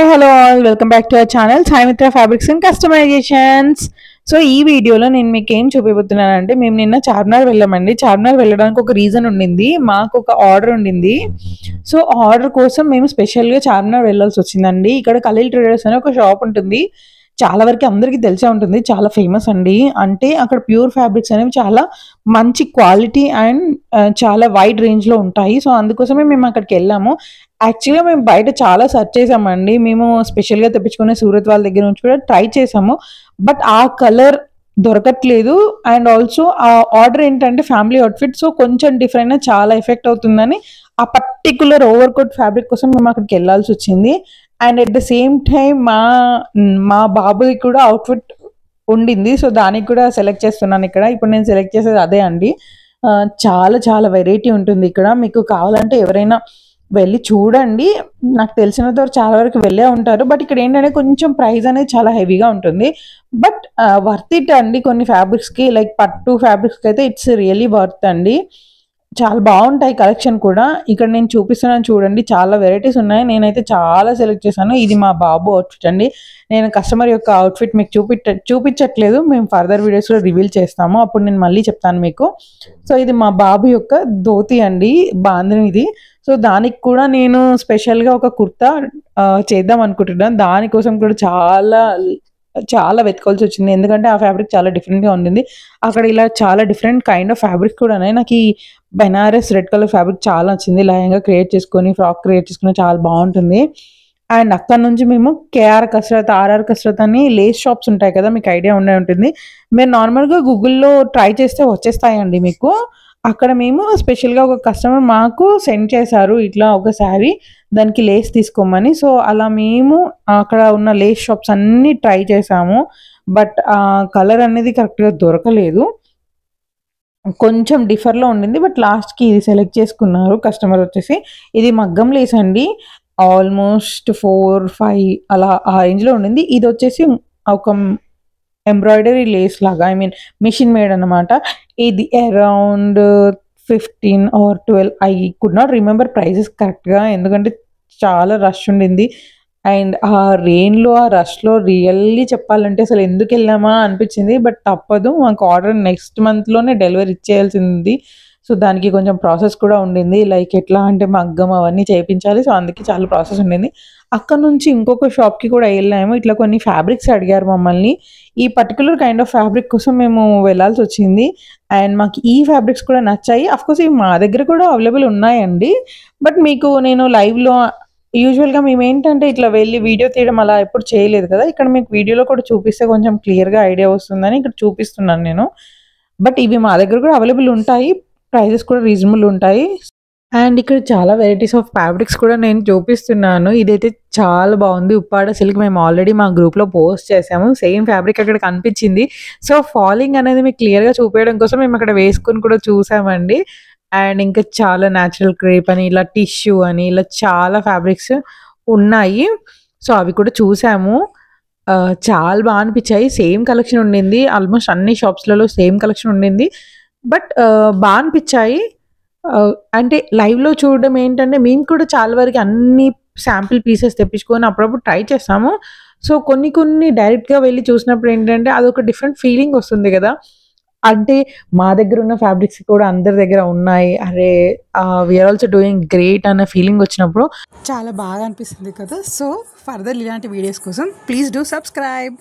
hello all, welcome back to our channel Sai Mitra Fabrics and Customizations. So ఈ వీడియోలో నేను మీకు ఏం చూపిస్తున్నానంటే మేము నిన్న చార్మినార్ వెళ్ళామండి. చార్మినార్ వెళ్ళడానికి ఒక రీజన్ ఉండింది, మాకు ఒక ఆర్డర్ ఉండింది. సో ఆర్డర్ కోసం మేము స్పెషల్గా చార్మినార్ వెళ్ళాల్సి వచ్చిందండి. ఇక్కడ ఖలీల్ ట్రేడర్స్ అనే ఒక షాప్ ఉంటుంది, చాలా వరకు అందరికీ తెలిసే ఉంటుంది, చాలా ఫేమస్ అండి. అంటే అక్కడ ప్యూర్ ఫ్యాబ్రిక్స్ అనేవి చాలా మంచి క్వాలిటీ అండ్ చాలా వైడ్ రేంజ్లో ఉంటాయి. సో అందుకోసమే మేము అక్కడికి వెళ్ళాము. యాక్చువల్గా మేము బయట చాలా సెర్చ్ చేసామండి, మేము స్పెషల్గా తెప్పించుకునే సూరత్ వాళ్ళ దగ్గర నుంచి కూడా ట్రై చేసాము, బట్ ఆ కలర్ దొరకట్లేదు. అండ్ ఆల్సో ఆ ఆర్డర్ ఏంటంటే ఫ్యామిలీ అవుట్ఫిట్, సో కొంచెం డిఫరెంట్ చాలా ఎఫెక్ట్ అవుతుందని ఆ పర్టికులర్ ఓవర్ కోట్ ఫ్యాబ్రిక్ కోసం మేము అక్కడికి వెళ్ళాల్సి వచ్చింది. And at the same time మా బాబుకి కూడా అవుట్ఫిట్ ఉండింది, సో దానికి కూడా సెలెక్ట్ చేస్తున్నాను ఇక్కడ. ఇప్పుడు నేను సెలెక్ట్ చేసేది అదే అండి. చాలా చాలా వెరైటీ ఉంటుంది ఇక్కడ. మీకు కావాలంటే ఎవరైనా వెళ్ళి చూడండి. నాకు తెలిసినంత వరకు చాలా వరకు వెళ్ళే ఉంటారు, బట్ ఇక్కడ ఏంటంటే కొంచెం ప్రైస్ అనేది చాలా హెవీగా ఉంటుంది, బట్ వర్త్ ఇట్ అండి. కొన్ని ఫ్యాబ్రిక్స్కి లైక్ పట్టు ఫ్యాబ్రిక్స్కి అయితే ఇట్స్ రియల్లీ వర్త్ అండి. చాలా బాగుంటాయి కలెక్షన్ కూడా. ఇక్కడ నేను చూపిస్తున్నాను చూడండి, చాలా వెరైటీస్ ఉన్నాయి. నేనైతే చాలా సెలెక్ట్ చేశాను. ఇది మా బాబు అవుట్ఫిట్ అండి. నేను కస్టమర్ యొక్క అవుట్ఫిట్ మీకు చూపించట్లేదు, మేము ఫర్దర్ వీడియోస్లో రివీల్ చేస్తాము, అప్పుడు నేను మళ్ళీ చెప్తాను మీకు. సో ఇది మా బాబు యొక్క ధోతి అండి, బాందినిది. సో దానికి కూడా నేను స్పెషల్గా ఒక కుర్తా చేద్దాం అనుకుంటున్నాను. దానికోసం కూడా చాలా వెతుకోవాల్సి వచ్చింది, ఎందుకంటే ఆ ఫ్యాబ్రిక్ చాలా డిఫరెంట్గా ఉండింది. అక్కడ ఇలా చాలా డిఫరెంట్ కైండ్ ఆఫ్ ఫ్యాబ్రిక్ కూడా ఉన్నాయి. నాకు ఈ బెనారస్ రెడ్ కలర్ ఫ్యాబ్రిక్ చాలా నచ్చింది. లయంగా క్రియేట్ చేసుకొని ఫ్రాక్ క్రియేట్ చేసుకుని చాలా బాగుంటుంది. అండ్ అక్కడ నుంచి మేము కేఆర్ కసరత్, ఆర్ఆర్ కసరత్ అని లేస్ షాప్స్ ఉంటాయి కదా, మీకు ఐడియా ఉండే ఉంటుంది. మీరు నార్మల్గా గూగుల్లో ట్రై చేస్తే వచ్చేస్తాయండి మీకు. అక్కడ మేము స్పెషల్గా ఒక కస్టమర్ మాకు సెండ్ చేశారు ఇట్లా ఒక శారీ, దానికి లేస్ తీసుకోమని. సో అలా మేము అక్కడ ఉన్న లేస్ షాప్స్ అన్నీ ట్రై చేసాము, బట్ ఆ కలర్ అనేది కరెక్ట్గా దొరకలేదు, కొంచెం డిఫర్లో ఉండింది. బట్ లాస్ట్కి ఇది సెలెక్ట్ చేసుకున్నారు కస్టమర్ వచ్చేసి. ఇది మగ్గం లేస్ అండి, ఆల్మోస్ట్ 4-5 అలా ఆ రేంజ్లో ఉండింది. ఇది వచ్చేసి ఒక ఎంబ్రాయిడరీ లేస్ లాగా, ఐ మీన్ మిషన్ మేడ్ అనమాట. ఇది around 15 or 12, I could not remember prices కరెక్ట్గా, ఎందుకంటే చాలా రష్ ఉండింది. అండ్ ఆ రెయిన్లో ఆ రష్లో రియల్లీ చెప్పాలంటే అసలు ఎందుకు వెళ్ళామా అనిపించింది, బట్ తప్పదు, మాకు ఆర్డర్ నెక్స్ట్ మంత్లోనే డెలివరీ ఇచ్చేయాల్సింది. సో దానికి కొంచెం ప్రాసెస్ కూడా ఉండింది, లైక్ ఎట్లా అంటే మగ్గం అవన్నీ చేయించాలి, సో అందుకే చాలా ప్రాసెస్ ఉండింది. అక్కడ నుంచి ఇంకొక షాప్కి కూడా వెళ్ళాము. ఇట్లా కొన్ని ఫ్యాబ్రిక్స్ అడిగారు మమ్మల్ని, ఈ పర్టికులర్ కైండ్ ఆఫ్ ఫ్యాబ్రిక్ కోసం మేము వెళ్ళాల్సి వచ్చింది. అండ్ మాకు ఈ ఫ్యాబ్రిక్స్ కూడా నచ్చాయి. అఫ్కోర్స్ ఇవి మా దగ్గర కూడా అవైలబుల్ ఉన్నాయండి, బట్ మీకు నేను లైవ్లో యూజువల్గా మేము ఏంటంటే ఇట్లా వెళ్ళి వీడియో తీయడం అలా ఎప్పుడు చేయలేదు కదా, ఇక్కడ మీకు వీడియోలో కూడా చూపిస్తే కొంచెం క్లియర్గా ఐడియా వస్తుందని ఇక్కడ చూపిస్తున్నాను నేను. బట్ ఇవి మా దగ్గర కూడా అవైలబుల్ ఉంటాయి, ప్రైజెస్ కూడా రీజనబుల్ ఉంటాయి. అండ్ ఇక్కడ చాలా వెరైటీస్ ఆఫ్ ఫ్యాబ్రిక్స్ కూడా నేను చూపిస్తున్నాను. ఇదైతే చాలా బాగుంది, ఉప్పాడ సిల్క్. మేము ఆల్రెడీ మా గ్రూప్లో పోస్ట్ చేసాము, సేమ్ ఫ్యాబ్రిక్ అక్కడ కనిపించింది. సో ఫాలింగ్ అనేది మీకు క్లియర్గా చూపించడం కోసం మేము అక్కడ వేసుకొని కూడా చూసామండి. అండ్ ఇంకా చాలా న్యాచురల్ క్రేప్ అని, ఇలా టిష్యూ అని, ఇలా చాలా ఫ్యాబ్రిక్స్ ఉన్నాయి. సో అవి కూడా చూసాము, చాలా బాగా అనిపించాయి. సేమ్ కలెక్షన్ ఉండింది, ఆల్మోస్ట్ అన్ని షాప్స్లలో సేమ్ కలెక్షన్ ఉండింది, బట్ బాగా అనిపించాయి. అంటే లైవ్లో చూడడం ఏంటంటే మేము కూడా చాలా వరకు అన్ని శాంపిల్ పీసెస్ తెప్పించుకొని అప్పుడప్పుడు ట్రై చేస్తాము. సో కొన్ని డైరెక్ట్గా వెళ్ళి చూసినప్పుడు ఏంటంటే అదొక డిఫరెంట్ ఫీలింగ్ వస్తుంది కదా, అంటే మా దగ్గర ఉన్న ఫ్యాబ్రిక్స్ కూడా అందరి దగ్గర ఉన్నాయి, అరే వీఆర్ ఆల్సో డూయింగ్ గ్రేట్ అన్న ఫీలింగ్ వచ్చినప్పుడు చాలా బాగా అనిపిస్తుంది కదా. సో ఫర్దర్ ఇలాంటి వీడియోస్ కోసం ప్లీజ్ డూ సబ్స్క్రైబ్.